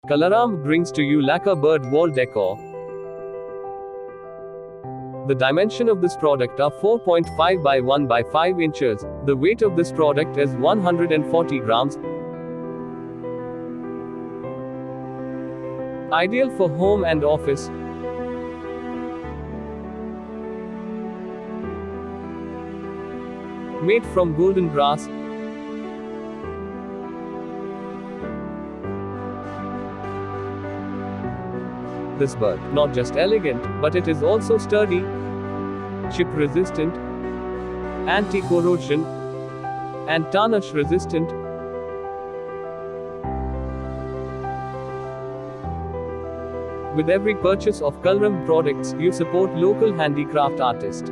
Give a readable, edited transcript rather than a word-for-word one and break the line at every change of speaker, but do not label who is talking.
Kalarambh brings to you lacquer bird wall decor. The dimension of this product are 4.5 by 1 by 5 inches. The weight of this product is 140 grams. Ideal for home and office. Made from golden brass. This bird, not just elegant, but it is also sturdy, chip resistant, anti-corrosion, and tarnish resistant. With every purchase of Kalarambh products, you support local handicraft artists.